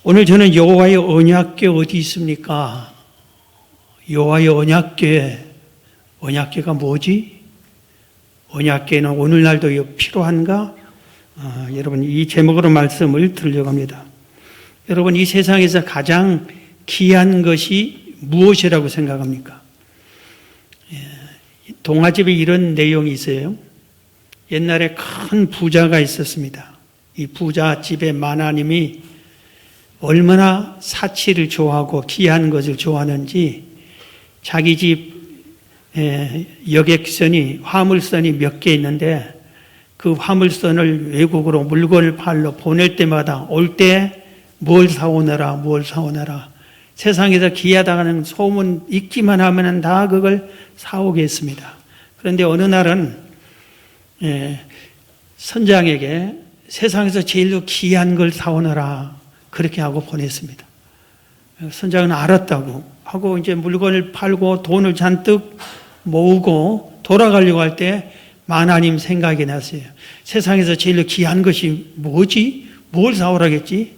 오늘 저는 여호와의 언약궤 어디 있습니까? 여호와의 언약궤가 뭐지? 언약궤는 오늘날도 필요한가? 여러분, 이 제목으로 말씀을 드리려고 합니다. 여러분, 이 세상에서 가장 귀한 것이 무엇이라고 생각합니까? 동화집에 이런 내용이 있어요. 옛날에 큰 부자가 있었습니다. 이 부자 집의 마나님이 얼마나 사치를 좋아하고 귀한 것을 좋아하는지 자기 집 여객선이, 화물선이 몇 개 있는데 그 화물선을 외국으로 물건을 팔러 보낼 때마다 올 때 뭘 사오너라 세상에서 귀하다는 소문 있기만 하면 다 그걸 사오게 했습니다. 그런데 어느 날은 선장에게 세상에서 제일 귀한 걸 사오너라 그렇게 하고 보냈습니다. 선장은 알았다고 하고 이제 물건을 팔고 돈을 잔뜩 모으고 돌아가려고 할 때 마나님 생각이 났어요. 세상에서 제일 귀한 것이 뭐지? 뭘 사오라겠지?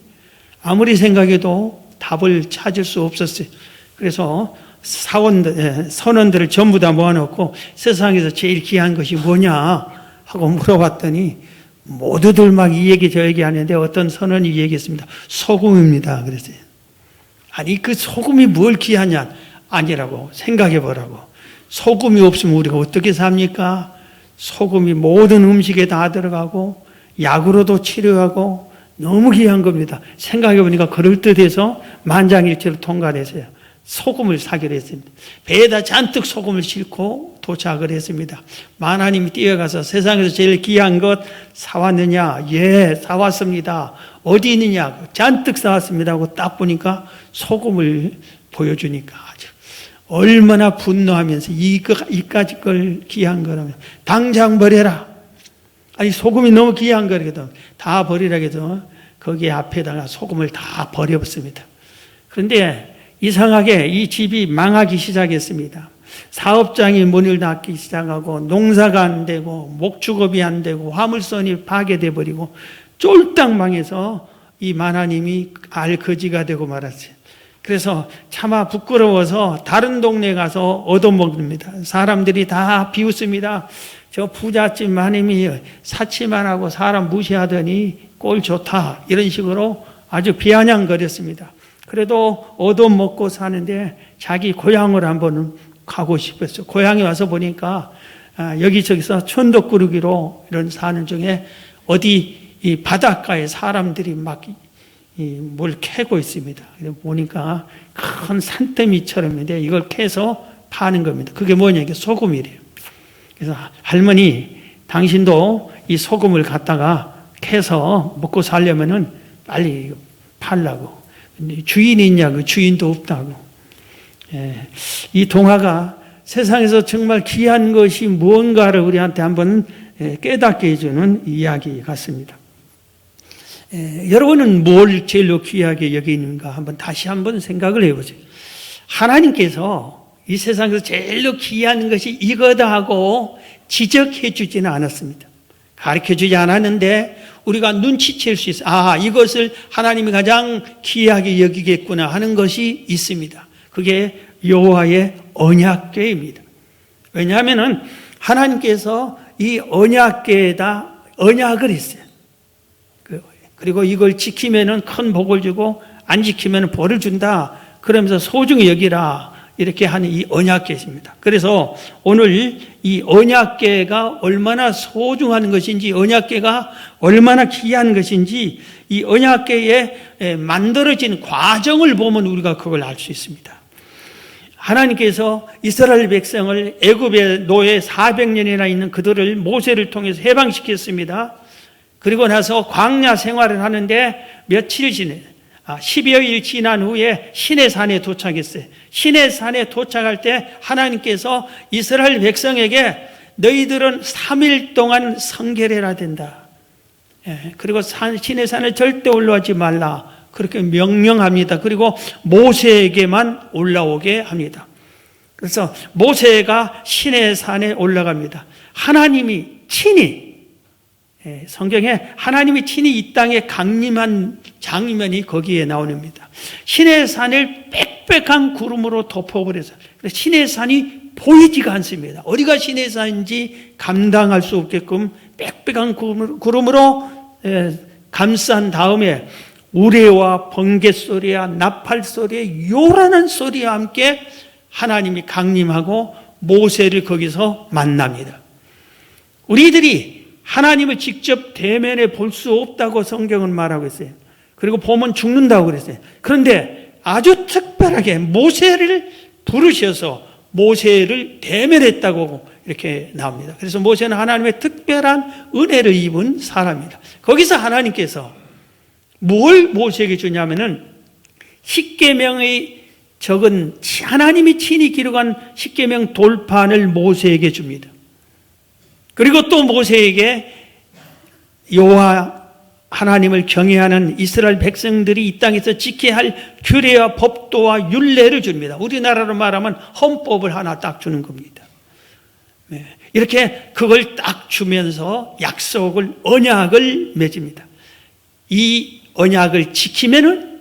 아무리 생각해도 답을 찾을 수 없었어요. 그래서 선원들을 전부 다 모아놓고 세상에서 제일 귀한 것이 뭐냐 하고 물어봤더니 모두들 막 이 얘기 저 얘기 하는데 어떤 선원이 얘기했습니다. 소금입니다. 그랬어요. 아니 그 소금이 뭘 귀하냐? 아니라고 생각해 보라고. 소금이 없으면 우리가 어떻게 삽니까? 소금이 모든 음식에 다 들어가고 약으로도 치료하고 너무 귀한 겁니다. 생각해 보니까 그럴듯해서 만장일치로 통과했어요. 소금을 사기로 했습니다. 배에다 잔뜩 소금을 싣고 도착을 했습니다. 마나님이 뛰어가서 세상에서 제일 귀한 것 사왔느냐? 예, 사왔습니다. 어디 있느냐? 잔뜩 사왔습니다 하고 딱 보니까 소금을 보여주니까 아주 얼마나 분노하면서 이까짓 걸 귀한 거라면 당장 버려라. 아니 소금이 너무 귀한 거거든. 다 버리라 해서 거기 앞에다가 소금을 다 버려봤습니다. 그런데 이상하게 이 집이 망하기 시작했습니다. 사업장이 문을 닫기 시작하고 농사가 안 되고 목축업이 안 되고 화물선이 파괴돼 버리고 쫄딱 망해서 이 마나님이 알거지가 되고 말았어요. 그래서 차마 부끄러워서 다른 동네 가서 얻어먹습니다. 사람들이 다 비웃습니다. 저 부잣집 마님이 사치만 하고 사람 무시하더니 꼴 좋다 이런 식으로 아주 비아냥거렸습니다. 그래도 얻어먹고 사는데 자기 고향을 한번 가고 싶었어요. 고향에 와서 보니까 여기저기서 천덕꾸러기로 이런 사는 중에 어디 이 바닷가에 사람들이 막 뭘 캐고 있습니다. 보니까 큰 산더미처럼인데 이걸 캐서 파는 겁니다. 그게 뭐냐? 이게 소금이래요. 그래서 할머니, 당신도 이 소금을 갖다가 캐서 먹고 살려면은 빨리 팔라고. 근데 주인이 있냐고, 주인도 없다고. 이 동화가 세상에서 정말 귀한 것이 무언가를 우리한테 한번 깨닫게 해주는 이야기 같습니다. 여러분은 뭘 제일로 귀하게 여기는가 다시 한번 생각을 해보세요. 하나님께서 이 세상에서 제일로 귀한 것이 이거다 하고 지적해 주지는 않았습니다. 가르쳐 주지 않았는데 우리가 눈치챌 수 있어요. 이것을 하나님이 가장 귀하게 여기겠구나 하는 것이 있습니다. 그게 여호와의 언약궤입니다. 왜냐하면 하나님께서 이 언약궤에다 언약을 했어요. 그리고 이걸 지키면은 큰 복을 주고 안 지키면 벌을 준다. 그러면서 소중히 여기라. 이렇게 하는 이 언약궤입니다. 그래서 오늘 이 언약궤가 얼마나 소중한 것인지, 언약궤가 얼마나 귀한 것인지, 이 언약궤에 만들어진 과정을 보면 우리가 그걸 알 수 있습니다. 하나님께서 이스라엘 백성을 애굽의 노예 400년이나 있는 그들을 모세를 통해서 해방시켰습니다. 그리고 나서 광야 생활을 하는데 며칠 지내 10여일 지난 후에 시내산에 도착했어요. 시내산에 도착할 때 하나님께서 이스라엘 백성에게 너희들은 3일 동안 성결해야 된다. 그리고 시내산에 절대 올라오지 말라. 그렇게 명령합니다. 그리고 모세에게만 올라오게 합니다. 그래서 모세가 시내산에 올라갑니다. 하나님이 친히 성경에 하나님이 친히 이 땅에 강림한 장면이 거기에 나옵니다. 시내산을 빽빽한 구름으로 덮어버려서 시내산이 보이지가 않습니다. 어디가 시내산인지 감당할 수 없게끔 빽빽한 구름으로 감싼 다음에 우레와 번개 소리와 나팔 소리에 요란한 소리와 함께 하나님이 강림하고 모세를 거기서 만납니다. 우리들이 하나님을 직접 대면에 볼 수 없다고 성경은 말하고 있어요. 그리고 보면 죽는다고 그랬어요. 그런데 아주 특별하게 모세를 부르셔서 모세를 대면했다고 이렇게 나옵니다. 그래서 모세는 하나님의 특별한 은혜를 입은 사람입니다. 거기서 하나님께서 뭘 모세에게 주냐면은 십계명의 적은 하나님이 친히 기록한 십계명 돌판을 모세에게 줍니다. 그리고 또 모세에게 여호와 하나님을 경외하는 이스라엘 백성들이 이 땅에서 지켜야 할 규례와 법도와 율례를 줍니다. 우리나라로 말하면 헌법을 하나 딱 주는 겁니다. 이렇게 그걸 딱 주면서 약속을, 언약을 맺습니다. 이 언약을 지키면은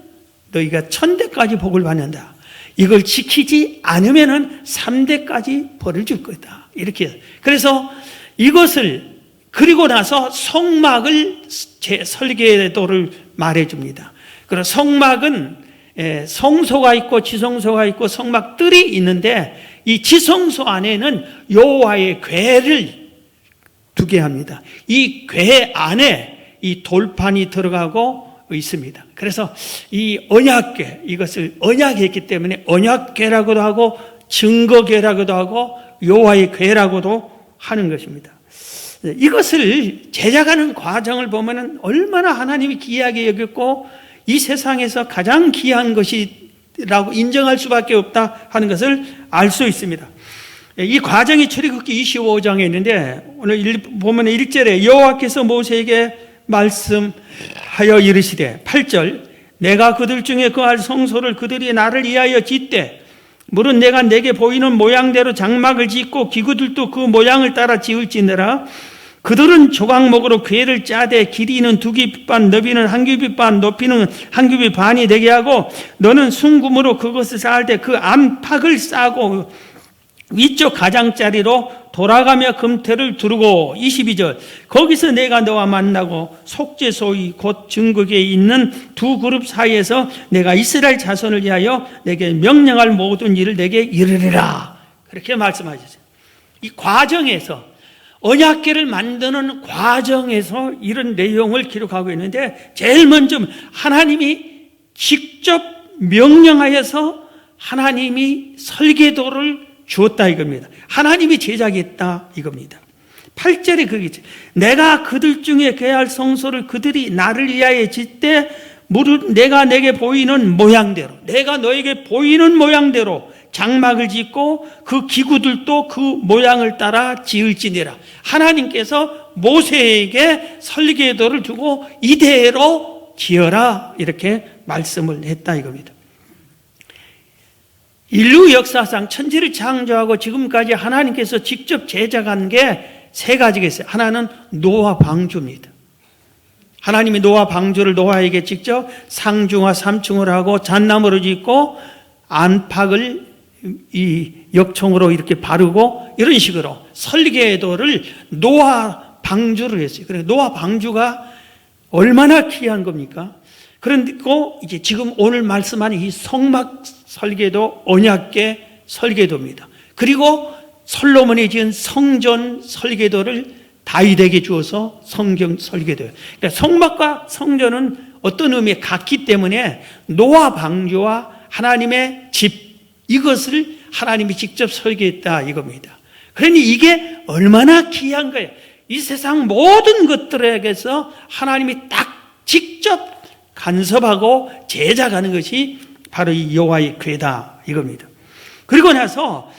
너희가 1000대까지 복을 받는다. 이걸 지키지 않으면은 3대까지 벌을 줄 거다. 이렇게. 그래서 이것을 그리고 나서 성막을 설계도를 말해줍니다. 그리고 성막은 성소가 있고 지성소가 있고 성막들이 있는데 이 지성소 안에는 여호와의 궤를 두게 합니다. 이 궤 안에 이 돌판이 들어가고 있습니다. 그래서 이 언약궤, 이것을 언약했기 때문에 언약궤라고도 하고 증거궤라고도 하고 여호와의 궤라고도 하는 것입니다. 이것을 제작하는 과정을 보면은 얼마나 하나님이 귀하게 여겼고 이 세상에서 가장 귀한 것이라고 인정할 수밖에 없다 하는 것을 알 수 있습니다. 이 과정이 출애굽기 25장에 있는데 오늘 보면 1절에 여호와께서 모세에게 말씀하여 이르시되 8절 내가 그들 중에 거할 성소를 그들이 나를 위하여 짓되 물은 내가 내게 보이는 모양대로 장막을 짓고 기구들도 그 모양을 따라 지을지니라. 그들은 조각목으로 궤를 짜되 길이는 2규빗 반, 너비는 1규빗 반, 높이는 1규빗 반이 되게 하고 너는 순금으로 그것을 쌓을 때 그 안팎을 싸고 위쪽 가장자리로 돌아가며 금태를 두르고 22절 거기서 내가 너와 만나고 속죄소위 곧 증거궤에 있는 두 그룹 사이에서 내가 이스라엘 자손을 위하여 내게 명령할 모든 일을 내게 이르리라. 그렇게 말씀하셨어요. 이 과정에서 언약궤를 만드는 과정에서 이런 내용을 기록하고 있는데 제일 먼저 하나님이 직접 명령하여서 하나님이 설계도를 주었다 이겁니다. 하나님이 제작했다 이겁니다. 8절에 그게 있죠. 내가 그들 중에 계할 성소를 그들이 나를 위하여 짓되 무릇 내가 내게 보이는 모양대로 내가 너에게 보이는 모양대로 장막을 짓고 그 기구들도 그 모양을 따라 지을지니라. 하나님께서 모세에게 설계도를 주고 이대로 지어라 이렇게 말씀을 했다 이겁니다. 인류 역사상 천지를 창조하고 지금까지 하나님께서 직접 제작한 게 3가지가 있어요. 하나는 노아 방주입니다. 하나님이 노아 방주를 노아에게 직접 상중하 3층을 하고 잣나무로 짓고 안팎을 이 역청으로 이렇게 바르고 이런 식으로 설계도를 노아 방주를 했어요. 그래서 노아 방주가 얼마나 귀한 겁니까? 그리고 이제 지금 오늘 말씀하는 이 성막 설계도 언약궤 설계도입니다. 그리고 솔로몬이 지은 성전 설계도를 다윗에게 주어서 성경 설계도예요. 그러니까 성막과 성전은 어떤 의미에 같기 때문에 노아 방주와 하나님의 집 이것을 하나님이 직접 설계했다 이겁니다. 그러니 이게 얼마나 귀한 거예요. 이 세상 모든 것들에게서 하나님이 딱 직접 간섭하고 제작하는 것이 바로 이 여호와의 궤다 이겁니다. 그리고 나서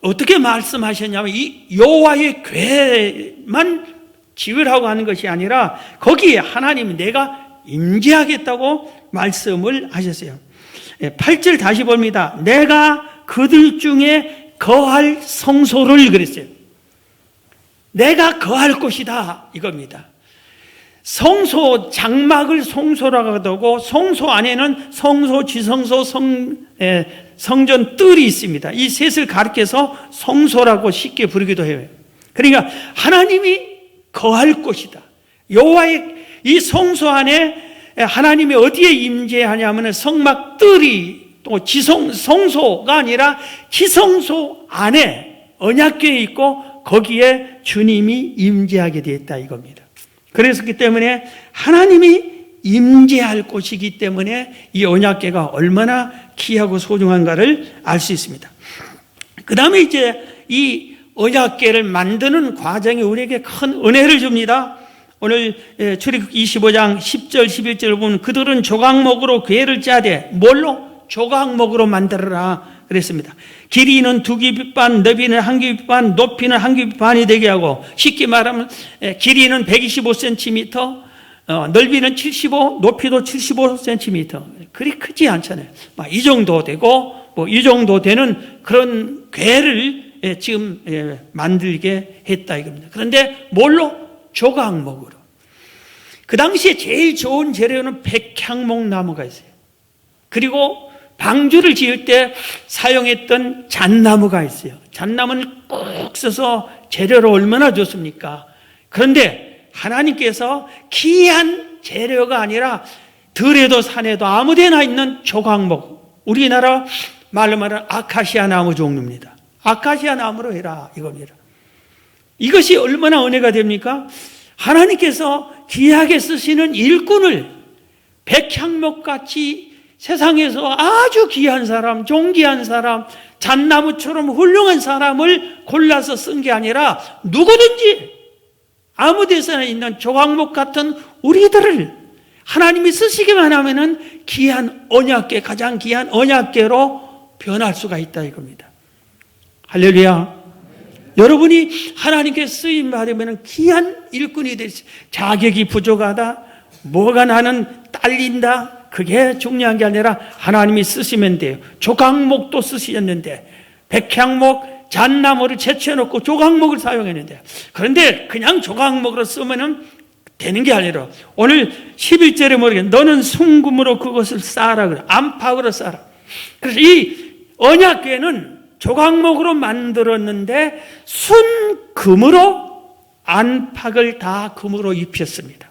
어떻게 말씀하셨냐면 이 여호와의 궤만 지으라고 하는 것이 아니라 거기에 하나님이 내가 임재하겠다고 말씀을 하셨어요. 8절 다시 봅니다. 내가 그들 중에 거할 성소를 그랬어요. 내가 거할 곳이다 이겁니다. 성소 장막을 성소라고 하고 성소 안에는 성소, 지성소, 성전 뜰이 있습니다. 이 셋을 가리켜서 성소라고 쉽게 부르기도 해요. 그러니까 하나님이 거할 곳이다. 여호와의 이 성소 안에 하나님이 어디에 임재하냐면 성막 뜰이 또 성소가 아니라 지성소 안에 언약궤에 있고 거기에 주님이 임재하게 되었다 이겁니다. 그랬기 때문에 하나님이 임재할 곳이기 때문에 이 언약궤가 얼마나 귀하고 소중한가를 알 수 있습니다. 그 다음에 이제 이 언약궤를 만드는 과정이 우리에게 큰 은혜를 줍니다. 오늘 출애굽 25장 10절 11절을 보면 그들은 조각목으로 궤를 짜되 뭘로? 조각목으로 만들어라 그랬습니다. 길이는 2규빗 반, 너비는 1규빗 반, 높이는 1규빗 반이 되게 하고, 쉽게 말하면 길이는 125cm, 넓이는 75, 높이도 75cm. 그리 크지 않잖아요. 이 정도 되고 이 정도 되는 그런 궤를 지금 만들게 했다 이겁니다. 그런데 뭘로? 조각목으로. 그 당시에 제일 좋은 재료는 백향목 나무가 있어요. 그리고 방주를 지을 때 사용했던 잣나무가 있어요. 잣나무는 꼭 써서 재료로 얼마나 좋습니까? 그런데 하나님께서 귀한 재료가 아니라 들에도 산에도 아무데나 있는 조각목, 우리나라 말로 말하는 아카시아 나무 종류입니다. 아카시아 나무로 해라 이겁니다. 이것이 얼마나 은혜가 됩니까? 하나님께서 귀하게 쓰시는 일꾼을 백향목같이 세상에서 아주 귀한 사람, 존귀한 사람, 잣나무처럼 훌륭한 사람을 골라서 쓴 게 아니라 누구든지 아무 데서나 있는 조각목 같은 우리들을 하나님이 쓰시기만 하면은 귀한 언약궤, 가장 귀한 언약궤로 변할 수가 있다 이겁니다. 할렐루야. 여러분이 하나님께 쓰임 받으면 귀한 일꾼이 될 수, 자격이 부족하다, 뭐가 나는 딸린다, 그게 중요한 게 아니라 하나님이 쓰시면 돼요. 조각목도 쓰셨는데 백향목, 잣나무를 채취해놓고 조각목을 사용했는데, 그런데 그냥 조각목으로 쓰면 되는 게 아니라 오늘 11절에 모르겠는데 너는 순금으로 그것을 쌓아라 그래. 안팎으로 쌓아라. 그래서 이 언약궤는 조각목으로 만들었는데 순금으로 안팎을 다 금으로 입혔습니다.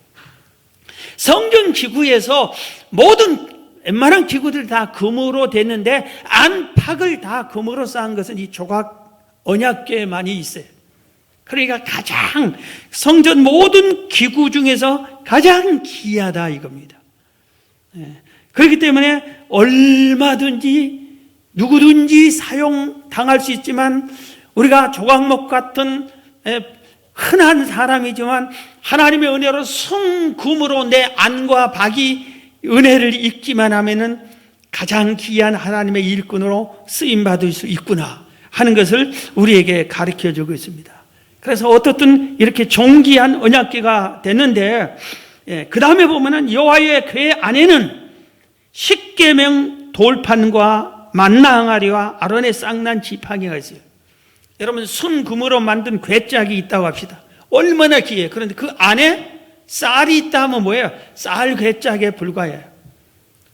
성전 기구에서 모든 웬만한 기구들 다 금으로 됐는데 안팎을 다 금으로 쌓은 것은 이 조각 언약궤만이 있어요. 그러니까 가장 성전 모든 기구 중에서 가장 귀하다 이겁니다. 그렇기 때문에 얼마든지 누구든지 사용당할 수 있지만 우리가 조각목 같은 흔한 사람이지만 하나님의 은혜로 순금으로 내 안과 박이 은혜를 입기만 하면은 가장 귀한 하나님의 일꾼으로 쓰임받을 수 있구나 하는 것을 우리에게 가르쳐 주고 있습니다. 그래서 어떻든 이렇게 존귀한 언약궤가 됐는데, 그 다음에 보면은 여호와의 궤 안에는 십계명 돌판과 만나 항아리와 아론의 쌍난 지팡이가 있어요. 여러분 순금으로 만든 궤짝이 있다고 합시다. 얼마나 귀해요. 그런데 그 안에 쌀이 있다 하면 뭐예요? 쌀 궤짝에 불과해요.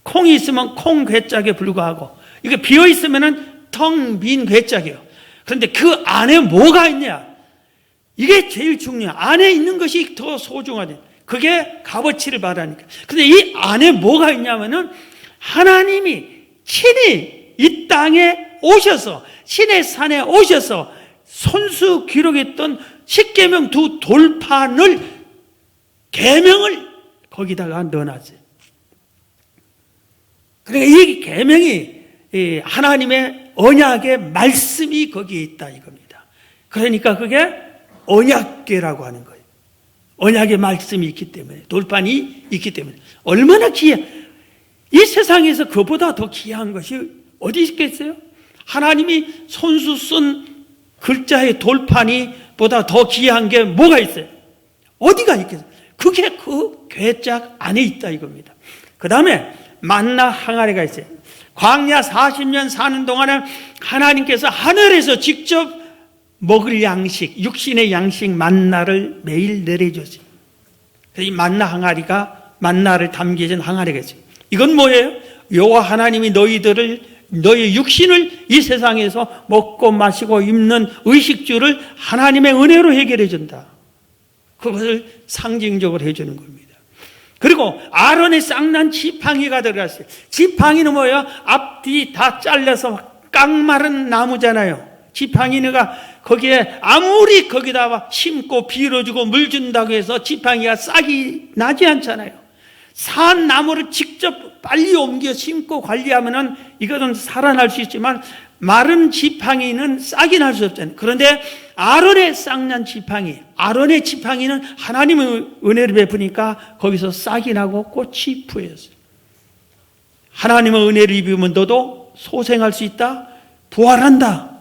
콩이 있으면 콩 궤짝에 불과하고, 이게 비어 있으면 텅 빈 궤짝이에요. 그런데 그 안에 뭐가 있냐? 이게 제일 중요해요. 안에 있는 것이 더 소중하다. 그게 값어치를 바라니까. 근데 이 안에 뭐가 있냐면은 하나님이 친히 이 땅에 오셔서, 신의 산에 오셔서 손수 기록했던 십계명 두 돌판을, 계명을 거기다가 넣어놨어요. 그러니까 이 계명이 하나님의 언약의 말씀이 거기에 있다 이겁니다. 그러니까 그게 언약궤라고 하는 거예요. 언약의 말씀이 있기 때문에, 돌판이 있기 때문에. 얼마나 귀해. 이 세상에서 그보다 더 귀한 것이 어디 있겠어요? 하나님이 손수 쓴 글자의 돌판이 보다 더 귀한 게 뭐가 있어요? 어디가 있겠어요? 그게 그 궤짝 안에 있다 이겁니다. 그 다음에 만나 항아리가 있어요. 광야 40년 사는 동안에 하나님께서 하늘에서 직접 먹을 양식, 육신의 양식 만나를 매일 내려줬어요. 이 만나 항아리가 만나를 담겨진 항아리겠죠. 이건 뭐예요? 여호와 하나님이 너의 육신을 이 세상에서 먹고 마시고 입는 의식주를 하나님의 은혜로 해결해 준다. 그것을 상징적으로 해주는 겁니다. 그리고 아론의 쌍난 지팡이가 들어갔어요. 지팡이는 뭐예요? 앞뒤 다 잘라서 깡마른 나무잖아요. 지팡이가 거기에 아무리 거기다가 심고 빌어주고 물 준다고 해서 지팡이가 싹이 나지 않잖아요. 산 나무를 직접 빨리 옮겨 심고 관리하면은 이것은 살아날 수 있지만 마른 지팡이는 싹이 날 수 없잖아요. 그런데 아론의 쌍난 지팡이, 아론의 지팡이는 하나님의 은혜를 베푸니까 거기서 싹이 나고 꽃이 피었어요. 하나님의 은혜를 입으면 너도 소생할 수 있다, 부활한다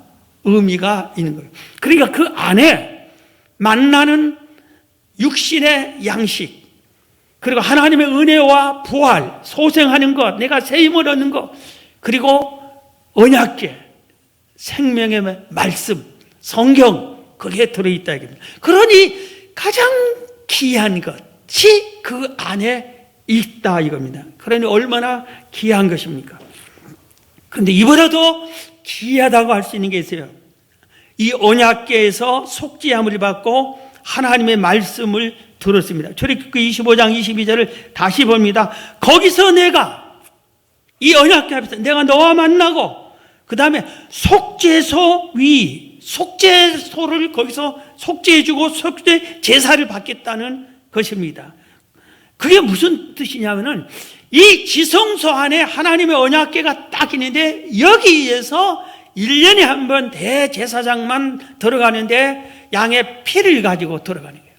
의미가 있는 거예요. 그러니까 그 안에 만나는 육신의 양식, 그리고 하나님의 은혜와 부활, 소생하는 것, 내가 새 힘을 얻는 것, 그리고 언약궤, 생명의 말씀, 성경, 그게 들어있다 이겁니다. 그러니 가장 귀한 것이 그 안에 있다 이겁니다. 그러니 얼마나 귀한 것입니까? 그런데 이보다도 귀하다고 할 수 있는 게 있어요. 이 언약궤에서 속죄함을 받고 하나님의 말씀을 들었습니다. 출애굽기 25장 22절을 다시 봅니다. 거기서 내가 이 언약궤 앞에서 내가 너와 만나고 그 다음에 속죄소 위, 속죄소를 거기서 속죄해주고 속죄 제사를 받겠다는 것입니다. 그게 무슨 뜻이냐면은 이 지성소 안에 하나님의 언약궤가 딱 있는데 여기에서 1년에 한 번 대제사장만 들어가는데 양의 피를 가지고 들어가는 거예요.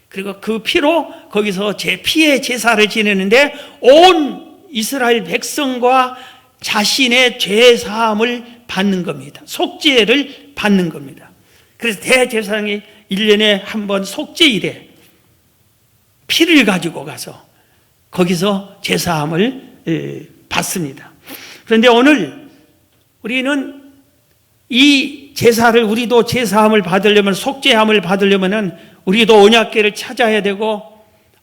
그리고 그 피로 거기서 제 피의 제사를 지내는데 온 이스라엘 백성과 자신의 죄 사함을 받는 겁니다. 속죄를 받는 겁니다. 그래서 대제사장이 1년에 한 번 속죄일에 피를 가지고 가서 거기서 제사함을 받습니다. 그런데 오늘 우리는 이 제사를 우리도 제사함을 받으려면 속죄함을 받으려면은 우리도 언약궤를 찾아야 되고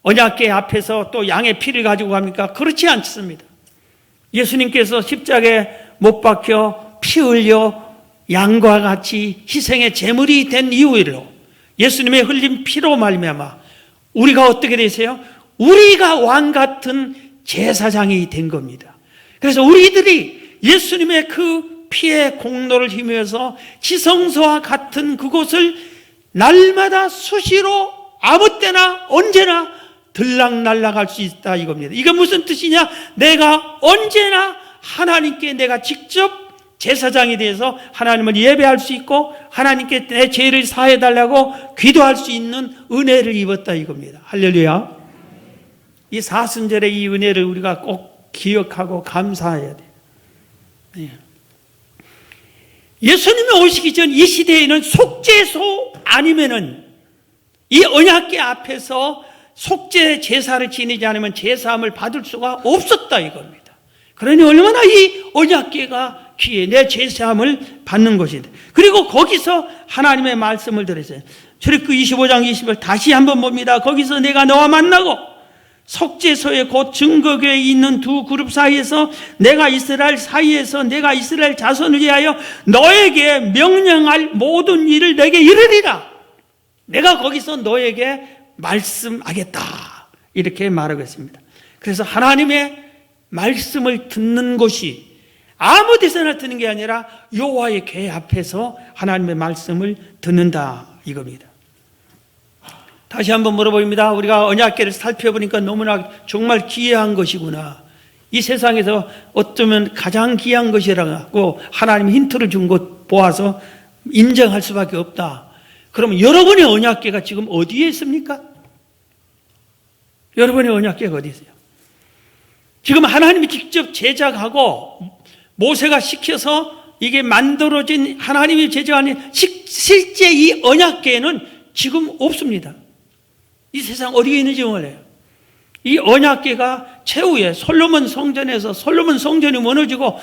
언약궤 앞에서 또 양의 피를 가지고 갑니까? 그렇지 않습니다. 예수님께서 십자가에 못 박혀 피 흘려 양과 같이 희생의 제물이 된 이후로 예수님의 흘린 피로 말미암아 우리가 어떻게 되세요? 우리가 왕 같은 제사장이 된 겁니다. 그래서 우리들이 예수님의 그 피의 공로를 힘입어서 지성소와 같은 그곳을 날마다 수시로 아무 때나 언제나 들락날락할 수 있다 이겁니다. 이게 무슨 뜻이냐? 내가 언제나 하나님께 내가 직접 제사장이 돼서 하나님을 예배할 수 있고 하나님께 내 죄를 사해달라고 기도할 수 있는 은혜를 입었다 이겁니다. 할렐루야. 이 사순절의 이 은혜를 우리가 꼭 기억하고 감사해야 돼요. 네. 예수님이 오시기 전 이 시대에는 속죄소 아니면은 이 언약궤 앞에서 속죄 제사를 지내지 않으면 제사함을 받을 수가 없었다 이겁니다. 그러니 얼마나 이 언약궤가 귀해 내 제사함을 받는 것이다. 그리고 거기서 하나님의 말씀을 들었어요. 출애굽기 25장 20절 다시 한번 봅니다. 거기서 내가 너와 만나고 속죄소에 곧 증거궤에 있는 두 그룹 사이에서 내가 이스라엘 사이에서 내가 이스라엘 자손을 위하여 너에게 명령할 모든 일을 내게 이르리라. 내가 거기서 너에게 말씀하겠다 이렇게 말하고 있습니다. 그래서 하나님의 말씀을 듣는 곳이 아무 데서나 듣는 게 아니라 여호와의 궤 앞에서 하나님의 말씀을 듣는다 이겁니다. 다시 한번 물어봅니다. 우리가 언약궤를 살펴보니까 너무나 정말 귀한 것이구나. 이 세상에서 어쩌면 가장 귀한 것이라고 하나님이 힌트를 준 것 보아서 인정할 수밖에 없다. 그럼 여러분의 언약궤가 지금 어디에 있습니까? 여러분의 언약궤가 어디 있어요? 지금 하나님이 직접 제작하고 모세가 시켜서 이게 만들어진 하나님이 제작한 실제 이 언약궤는 지금 없습니다. 이 세상 어디에 있는지 몰라요. 이 언약궤가 최후에 솔로몬 성전에서 솔로몬 성전이 무너지고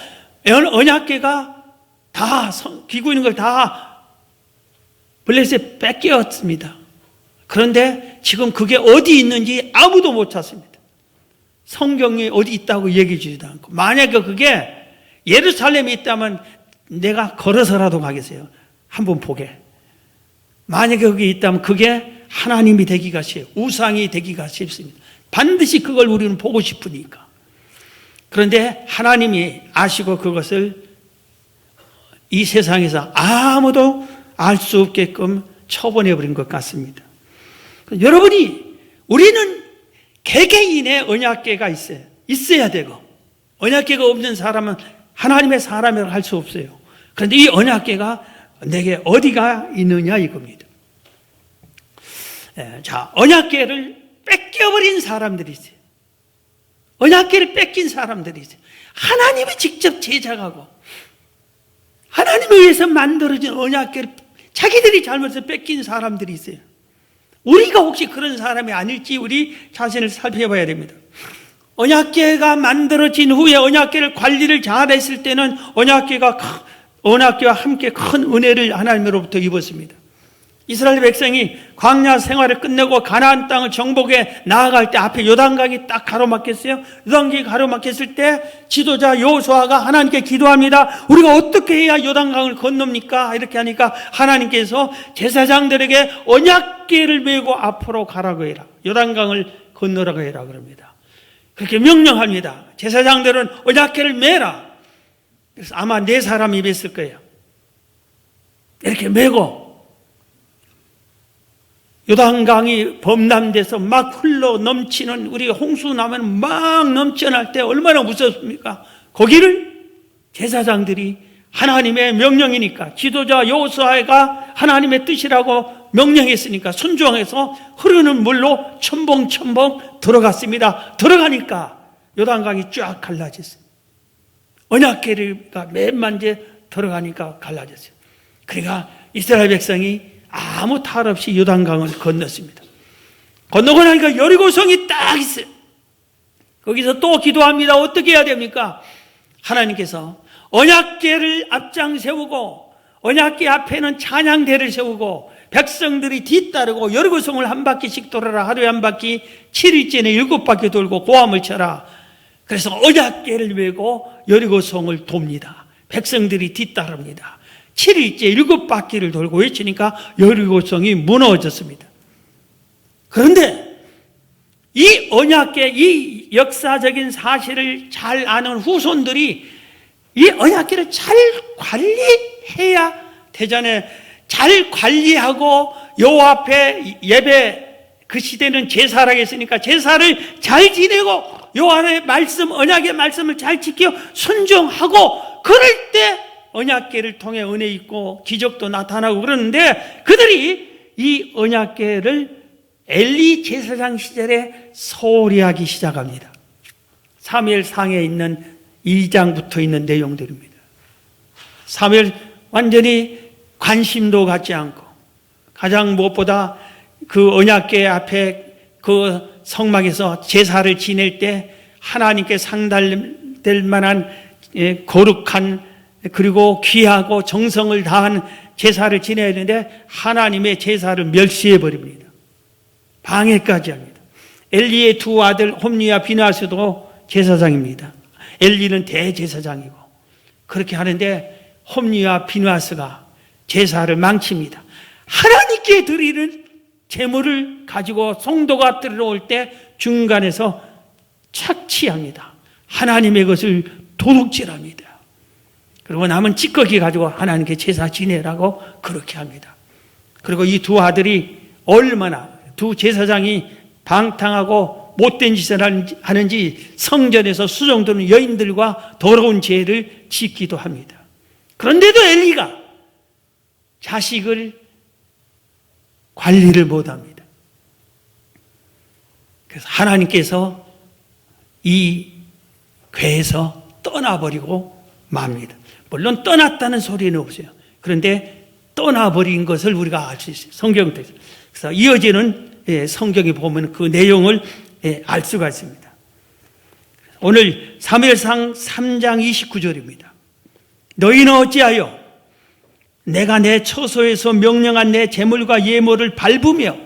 언약궤가 다 기구 있는 걸 다 블레셋 뺏겼습니다. 그런데 지금 그게 어디 있는지 아무도 못 찾습니다. 성경이 어디 있다고 얘기해 주지도 않고, 만약에 그게 예루살렘에 있다면 내가 걸어서라도 가겠어요. 한번 보게. 만약에 거기 있다면 그게 하나님이 되기가 쉬워요. 우상이 되기가 쉽습니다. 반드시 그걸 우리는 보고 싶으니까. 그런데 하나님이 아시고 그것을 이 세상에서 아무도 알 수 없게끔 처분해버린 것 같습니다. 우리는 개개인의 언약궤가 있어요. 있어야 되고, 언약궤가 없는 사람은 하나님의 사람이라고 할 수 없어요. 그런데 이 언약궤가 내게 어디가 있느냐 이겁니다. 자, 언약궤를 뺏겨버린 사람들이 있어요. 언약궤를 뺏긴 사람들이 있어요. 하나님이 직접 제작하고 하나님을 위해서 만들어진 언약궤를 자기들이 잘못해서 뺏긴 사람들이 있어요. 우리가 혹시 그런 사람이 아닐지 우리 자신을 살펴봐야 됩니다. 언약궤가 만들어진 후에 언약궤를 관리를 잘했을 때는 언약궤와 함께 큰 은혜를 하나님으로부터 입었습니다. 이스라엘 백성이 광야 생활을 끝내고 가나안 땅을 정복해 나아갈 때 앞에 요단강이 딱 가로막혔어요. 요단강이 가로막혔을 때 지도자 여호수아가 하나님께 기도합니다. 우리가 어떻게 해야 요단강을 건넙니까? 이렇게 하니까 하나님께서 제사장들에게 언약궤를 메고 앞으로 가라고 해라. 요단강을 건너라고 해라 그럽니다. 그렇게 명령합니다. 제사장들은 언약궤를 메라. 그래서 아마 4사람이 맸을 거예요. 이렇게 메고 요단강이 범람돼서 막 흘러 넘치는, 우리가 홍수 나면 막 넘쳐날 때 얼마나 무섭습니까? 거기를 제사장들이 하나님의 명령이니까, 지도자 여호수아가 하나님의 뜻이라고 명령했으니까 순종해서 흐르는 물로 첨벙첨벙 들어갔습니다. 들어가니까 요단강이 쫙 갈라졌어요. 언약궤가 맨만제 들어가니까 갈라졌어요. 그러니까 이스라엘 백성이 아무 탈 없이 요단강을 건넜습니다. 건너고 나니까 여리고성이 딱 있어요. 거기서 또 기도합니다. 어떻게 해야 됩니까? 하나님께서 언약궤를 앞장 세우고 언약궤 앞에는 찬양대를 세우고 백성들이 뒤따르고 여리고성을 한 바퀴씩 돌아라. 하루에 한 바퀴, 7일째는 7바퀴 돌고 고함을 쳐라. 그래서 언약궤를 메고 여리고성을 돕니다. 백성들이 뒤따릅니다. 7일째 7바퀴를 돌고 외치니까 여리고성이 무너졌습니다. 그런데 이 언약궤, 이 역사적인 사실을 잘 아는 후손들이 이 언약궤를 잘 관리해야 되잖아요. 잘 관리하고 여호와 앞에 예배, 그 시대는 제사라고 했으니까 제사를 잘 지내고 여호와의 말씀, 언약의 말씀을 잘 지켜 순종하고, 그럴 때 언약궤를 통해 은혜 있고 기적도 나타나고 그러는데, 그들이 이 언약궤를 엘리 제사장 시절에 소홀히 하기 시작합니다. 사무엘상에 있는 2장부터 있는 내용들입니다. 사무엘 완전히 관심도 갖지 않고, 가장 무엇보다 그 언약궤 앞에 그 성막에서 제사를 지낼 때 하나님께 상달될 만한 거룩한, 그리고 귀하고 정성을 다한 제사를 지내야 되는데 하나님의 제사를 멸시해 버립니다. 방해까지 합니다. 엘리의 두 아들 홈리와 비나스도 제사장입니다. 엘리는 대제사장이고, 그렇게 하는데 홈리와 비나스가 제사를 망칩니다. 하나님께 드리는 제물을 가지고 성도가 들어올 때 중간에서 착취합니다. 하나님의 것을 도둑질합니다. 그리고 남은 찌꺼기 가지고 하나님께 제사 지내라고 그렇게 합니다. 그리고 이 두 아들이 얼마나, 두 제사장이 방탕하고 못된 짓을 하는지 성전에서 수종드는 여인들과 더러운 죄를 짓기도 합니다. 그런데도 엘리가 자식을 관리를 못합니다. 그래서 하나님께서 이 궤에서 떠나버리고 맙니다. 물론 떠났다는 소리는 없어요. 그런데 떠나버린 것을 우리가 알 수 있어요. 성경에서. 그래서 이어지는 성경에 보면 그 내용을 알 수가 있습니다. 오늘 사무엘상 3장 29절입니다. 너희는 어찌하여 내가 내 처소에서 명령한 내 제물과 예물을 밟으며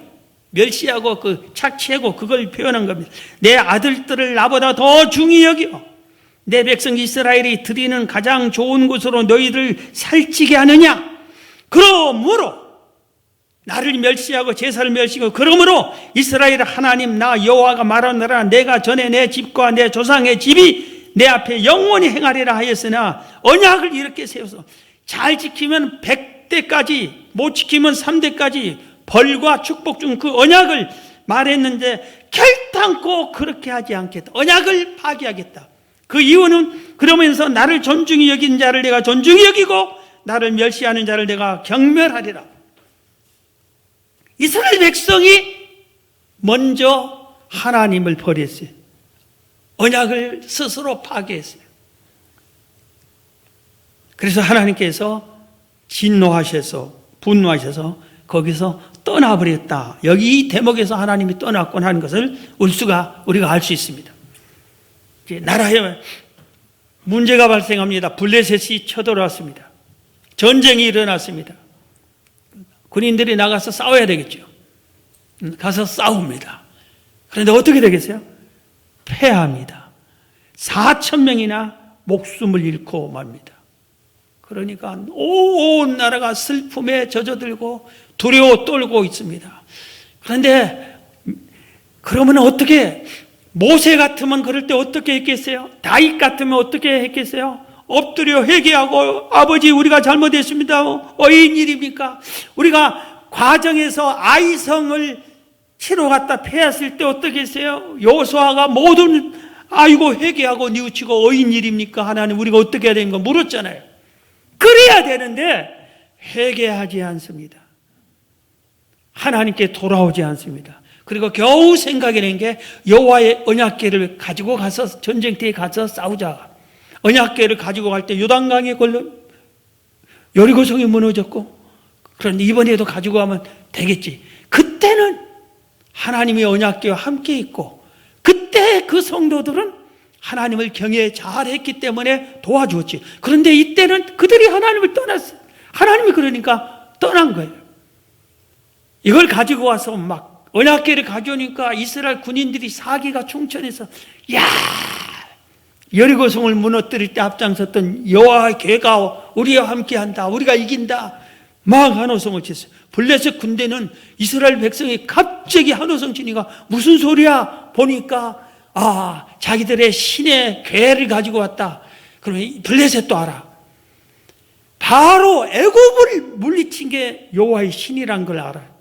멸시하고 착취하고 그걸 표현한 겁니다. 내 아들들을 나보다 더 중히 여겨 내 백성 이스라엘이 드리는 가장 좋은 곳으로 너희를 살찌게 하느냐? 그러므로 나를 멸시하고 제사를 멸시하고 그러므로 이스라엘 하나님 나 여호와가 말하노라 내가 전에 내 집과 내 조상의 집이 내 앞에 영원히 행하리라 하였으나 언약을 이렇게 세워서 잘 지키면 100대까지 못 지키면 3대까지 벌과 축복 중 그 언약을 말했는데 결단코 그렇게 하지 않겠다. 언약을 파기하겠다. 그 이유는 그러면서 나를 존중히 여긴 자를 내가 존중히 여기고 나를 멸시하는 자를 내가 경멸하리라. 이스라엘 백성이 먼저 하나님을 버렸어요. 언약을 스스로 파괴했어요. 그래서 하나님께서 진노하셔서 분노하셔서 거기서 떠나버렸다. 여기 이 대목에서 하나님이 떠났곤 하는 것을 우리가 알 수 있습니다. 나라에 문제가 발생합니다. 블레셋이 쳐들어왔습니다. 전쟁이 일어났습니다. 군인들이 나가서 싸워야 되겠죠. 가서 싸웁니다. 그런데 어떻게 되겠어요? 패합니다. 4,000명이나 목숨을 잃고 맙니다. 그러니까 온 나라가 슬픔에 젖어들고 두려워 떨고 있습니다. 그런데 그러면 어떻게 모세 같으면 그럴 때 어떻게 했겠어요? 다윗 같으면 어떻게 했겠어요? 엎드려 회개하고 아버지 우리가 잘못했습니다. 어인 일입니까? 우리가 과정에서 아이성을 치러 갔다 패했을 때 어떻게 했어요? 여호수아가 모든 아이고 회개하고 뉘우치고 어인 일입니까? 하나님 우리가 어떻게 해야 되는가 물었잖아요. 그래야 되는데 회개하지 않습니다. 하나님께 돌아오지 않습니다. 그리고 겨우 생각해낸 게 여호와의 언약궤를 가지고 가서 전쟁터에 가서 싸우자. 언약궤를 가지고 갈 때 요단강에 걸려 여리고성이 무너졌고 그런데 이번에도 가지고 가면 되겠지. 그때는 하나님의 언약궤와 함께 있고 그때 그 성도들은 하나님을 경외 잘했기 때문에 도와주었지. 그런데 이때는 그들이 하나님을 떠났어요. 하나님이 그러니까 떠난 거예요. 이걸 가지고 와서 막 언약궤를 가져오니까 이스라엘 군인들이 사기가 충천해서 야 여리고성을 무너뜨릴 때 앞장섰던 여호와의 궤가 우리와 함께한다. 우리가 이긴다. 막 한호성을 쳤어요. 블레셋 군대는 이스라엘 백성이 갑자기 한호성 치니까 무슨 소리야? 보니까 자기들의 신의 궤를 가지고 왔다. 그러면 블레셋도 알아. 바로 애굽을 물리친 게 여호와의 신이란 걸 알아.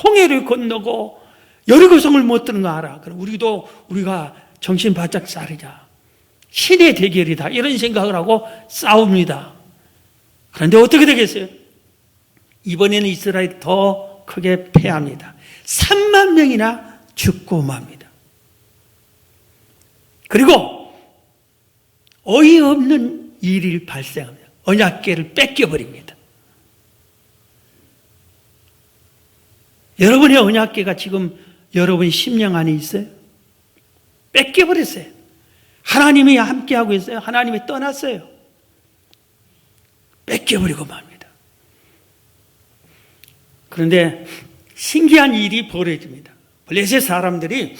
홍해를 건너고 여리고성을 못 드는 거 알아. 그럼 우리가 정신 바짝 차리자. 신의 대결이다. 이런 생각을 하고 싸웁니다. 그런데 어떻게 되겠어요? 이번에는 이스라엘이 더 크게 패합니다. 3만 명이나 죽고 맙니다. 그리고 어이없는 일이 발생합니다. 언약궤를 뺏겨버립니다. 여러분의 언약궤가 지금 여러분의 심령 안에 있어요? 뺏겨버렸어요. 하나님이 함께하고 있어요. 하나님이 떠났어요. 뺏겨버리고 맙니다. 그런데 신기한 일이 벌어집니다. 블레셋 사람들이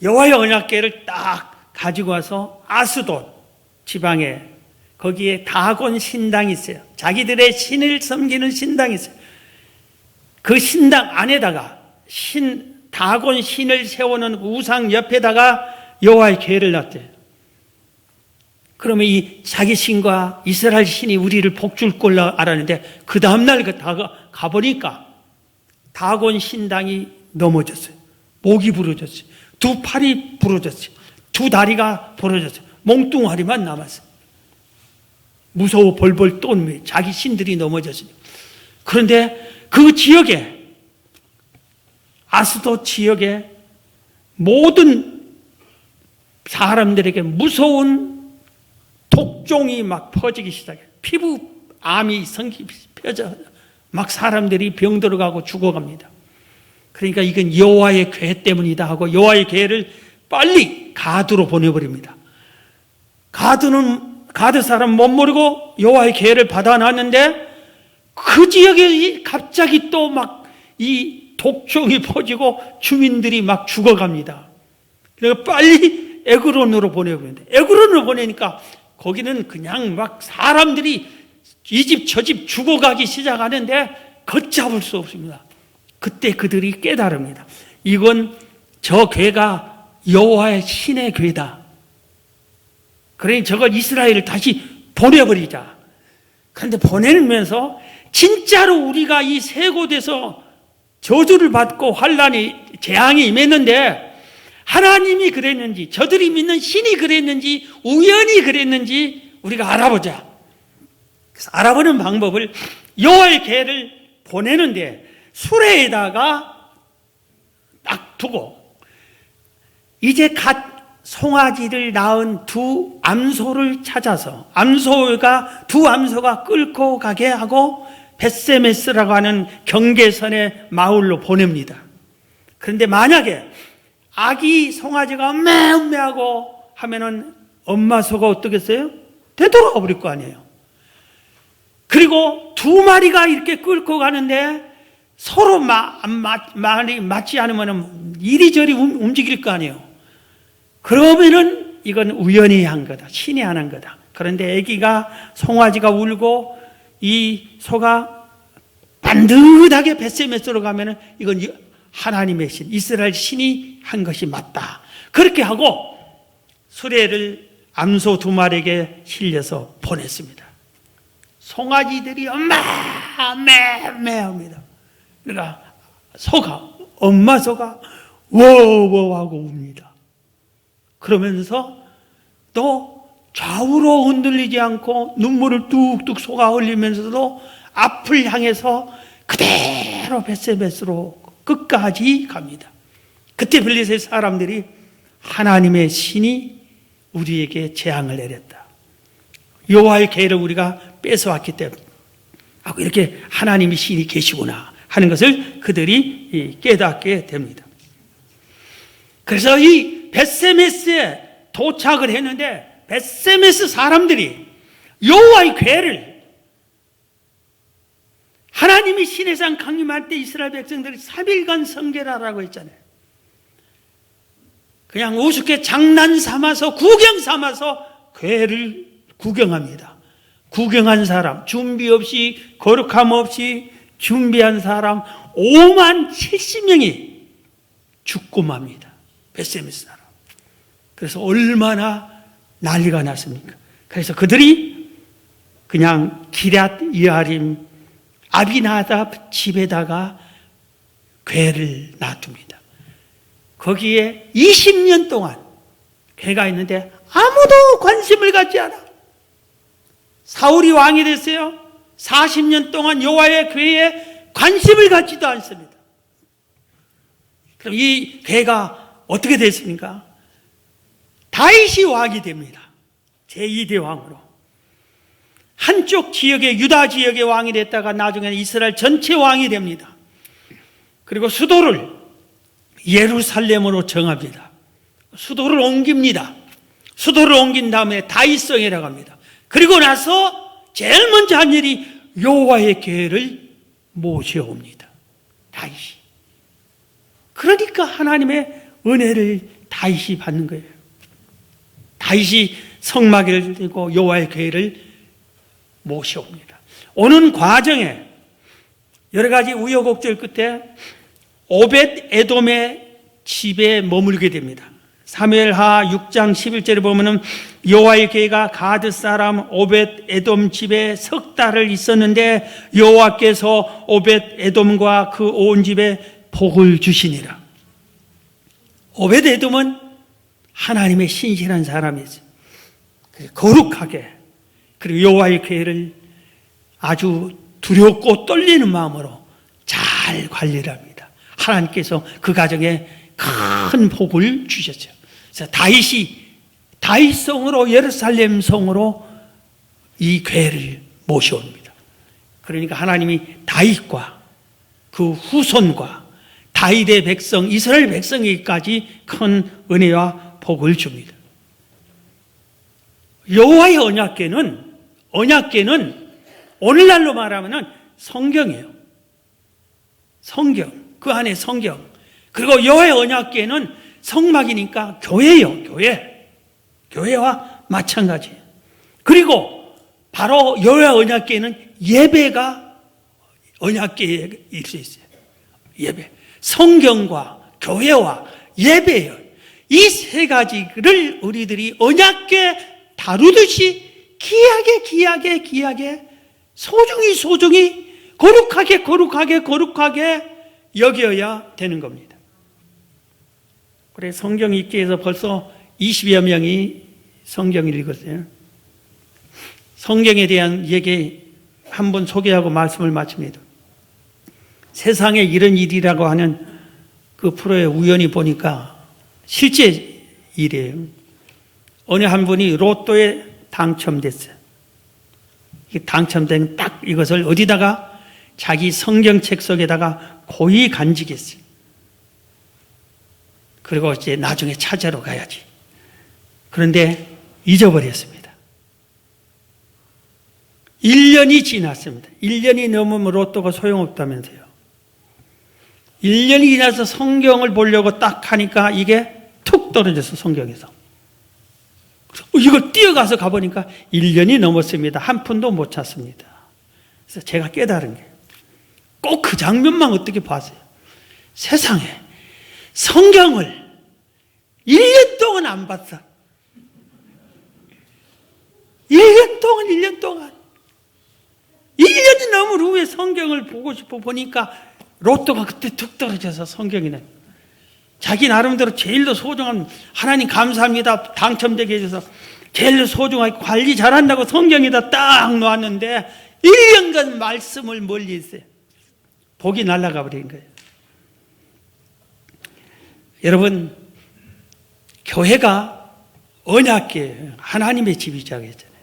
여호와의 언약궤를 딱 가지고 와서 아스돗 지방에 거기에 다곤 신당이 있어요. 자기들의 신을 섬기는 신당이 있어요. 그 신당 안에다가 다곤 신을 세우는 우상 옆에다가 여호와의 궤를 놨대요. 그러면 이 자기 신과 이스라엘 신이 우리를 복줄 걸로 알았는데 그 다음날 가보니까 다곤 신당이 넘어졌어요. 목이 부러졌어요. 두 팔이 부러졌어요. 두 다리가 부러졌어요. 몽뚱아리만 남았어요. 무서워 벌벌 떠는 자기 신들이 넘어졌으니까. 그런데 그 지역에 아스돗 지역에 모든 사람들에게 무서운 독종이 막 퍼지기 시작해요. 피부암이 펴져 막 사람들이 병 들어가고 죽어갑니다. 그러니까 이건 여호와의 궤 때문이다 하고 여호와의 궤를 빨리 가드로 보내버립니다. 가드 사람 못 모르고 여호와의 궤를 받아놨는데 그 지역에 갑자기 또 막 이 독종이 퍼지고 주민들이 막 죽어갑니다. 그래서 빨리 에그론으로 보내버렸는데, 에그론으로 보내니까 거기는 그냥 막 사람들이 이 집 저 집 죽어가기 시작하는데 걷잡을 수 없습니다. 그때 그들이 깨달습니다. 이건 저 괴가 여호와의 신의 괴다. 그러니 저걸 이스라엘을 다시 보내버리자. 그런데 보내면서 진짜로 우리가 이 세 곳에서 저주를 받고 환란이 재앙이 임했는데 하나님이 그랬는지, 저들이 믿는 신이 그랬는지, 우연히 그랬는지 우리가 알아보자. 그래서 알아보는 방법을 여호와의 괴를 보내는데 수레에다가 딱 두고 이제 갓 송아지를 낳은 두 암소를 찾아서 두 암소가 끌고 가게 하고 벳세메스라고 하는 경계선의 마을로 보냅니다. 그런데 만약에 아기 송아지가 음메하고 하면은 엄마 소가 어떻겠어요? 되돌아가 버릴 거 아니에요. 그리고 두 마리가 이렇게 끌고 가는데 서로 말이 맞지 않으면 이리저리 움직일 거 아니에요. 그러면은 이건 우연히 한 거다. 신이 안 한 거다. 그런데 아기가 송아지가 울고 이 소가 반듯하게 벳세메스로 가면은 이건 하나님의 신, 이스라엘 신이 한 것이 맞다. 그렇게 하고 수레를 암소 두 마리에게 실려서 보냈습니다. 송아지들이 엄마 합니다. 그러니까 엄마 소가 워워하고 웁니다. 그러면서 또 좌우로 흔들리지 않고 눈물을 뚝뚝 쏟아 흘리면서도 앞을 향해서 그대로 벳세메스로 끝까지 갑니다. 그때 블레셋 사람들이 하나님의 신이 우리에게 재앙을 내렸다. 여호와의 괴를 우리가 뺏어왔기 때문에 하고 이렇게 하나님의 신이 계시구나 하는 것을 그들이 깨닫게 됩니다. 그래서 이 벳세메스에 도착을 했는데 벳세메스 사람들이 여호와의 괴를 하나님이 신의 상 강림할 때 이스라엘 백성들이 3일간 성결하라고 했잖아요. 그냥 우습게 장난 삼아서 구경 삼아서 괴를 구경합니다. 구경한 사람, 준비 없이 거룩함 없이 준비한 사람 5만 70명이 죽고 맙니다. 벳세메스 사람. 그래서 얼마나 난리가 났습니까? 그래서 그들이 그냥 기럇 여아림 아비나답 집에다가 괴를 놔둡니다. 거기에 20년 동안 괴가 있는데 아무도 관심을 갖지 않아. 사울이 왕이 됐어요. 40년 동안 여호와의 괴에 관심을 갖지도 않습니다. 그럼 이 괴가 어떻게 됐습니까? 다윗이 왕이 됩니다. 제2대 왕으로. 한쪽 지역의 유다 지역의 왕이 됐다가 나중에는 이스라엘 전체 왕이 됩니다. 그리고 수도를 예루살렘으로 정합니다. 수도를 옮깁니다. 수도를 옮긴 다음에 다윗성이라고 합니다. 그리고 나서 제일 먼저 한 일이 여호와의 괴를 모셔옵니다. 다윗이. 그러니까 하나님의 은혜를 다윗이 받는 거예요. 다윗이 성막을 들고 여호와의 괴를 모셔옵니다. 오는 과정에 여러 가지 우여곡절 끝에 오벳 에돔의 집에 머물게 됩니다. 사무엘하 6장 11절에 보면은 여호와의 괴가 가드 사람 오벳 에돔 집에 석 달을 있었는데 여호와께서 오벳 에돔과 그 온 집에 복을 주시니라. 오벳 에돔은 하나님의 신실한 사람이었어요. 거룩하게 그리고 여호와의 괴를 아주 두렵고 떨리는 마음으로 잘 관리를 합니다. 하나님께서 그 가정에 큰 복을 주셨죠. 그래서 다윗성으로 예루살렘 성으로 이 괴를 모셔옵니다. 그러니까 하나님이 다윗과 그 후손과 다윗의 백성 이스라엘 백성에게까지 큰 은혜와 복을 줍니다. 여호와의 언약궤는 오늘날로 말하면 성경이에요. 성경. 그 안에 성경. 그리고 여호와의 언약궤는 성막이니까 교회예요. 교회. 교회와 마찬가지예요. 그리고 바로 여호와의 언약궤는 예배가 언약궤일 수 있어요. 예배. 성경과 교회와 예배예요. 이 세 가지를 우리들이 언약궤 다루듯이 귀하게 소중히 거룩하게 여겨야 되는 겁니다. 그래 성경 읽기 위해서 벌써 20여 명이 성경을 읽었어요. 성경에 대한 얘기 한번 소개하고 말씀을 마칩니다. 세상에 이런 일이라고 하는 그 프로에 우연히 보니까 실제 일이에요. 어느 한 분이 로또에 당첨됐어요. 당첨된 딱 이것을 어디다가 자기 성경책 속에다가 고이 간직했어요. 그리고 이제 나중에 찾아러 가야지. 그런데 잊어버렸습니다. 1년이 지났습니다. 1년이 넘으면 로또가 소용없다면서요. 1년이 지나서 성경을 보려고 딱 하니까 이게 툭 떨어져서 성경에서. 이걸 뛰어가서 가보니까 1년이 넘었습니다. 한 푼도 못 찾습니다. 그래서 제가 깨달은 게 꼭 그 장면만 어떻게 봤어요. 세상에 성경을 1년 동안 안 봤어. 1년 동안 1년이 넘은 후에 성경을 보고 싶어 보니까 로또가 그때 툭 떨어져서 성경이네. 자기 나름대로 제일로 소중한 하나님 감사합니다. 당첨되게 해줘서 제일로 소중하게 관리 잘한다고 성경에다 딱 놓았는데 1년간 말씀을 멀리 했어요. 복이 날아가 버린 거예요. 여러분, 교회가 언약궤 하나님의 집이자고 했잖아요.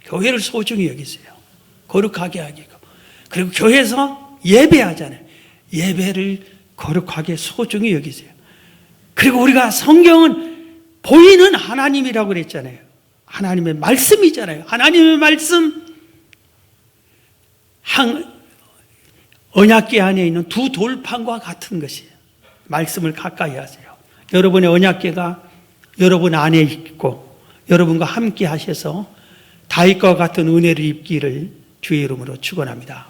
교회를 소중히 여기세요. 거룩하게 하기고. 그리고 교회에서 예배하잖아요. 예배를 거룩하게 소중히 여기세요. 그리고 우리가 성경은 보이는 하나님이라고 그랬잖아요. 하나님의 말씀이잖아요. 하나님의 말씀, 언약궤 안에 있는 두 돌판과 같은 것이에요. 말씀을 가까이 하세요. 여러분의 언약궤가 여러분 안에 있고 여러분과 함께 하셔서 다윗과 같은 은혜를 입기를 주의 이름으로 축원합니다.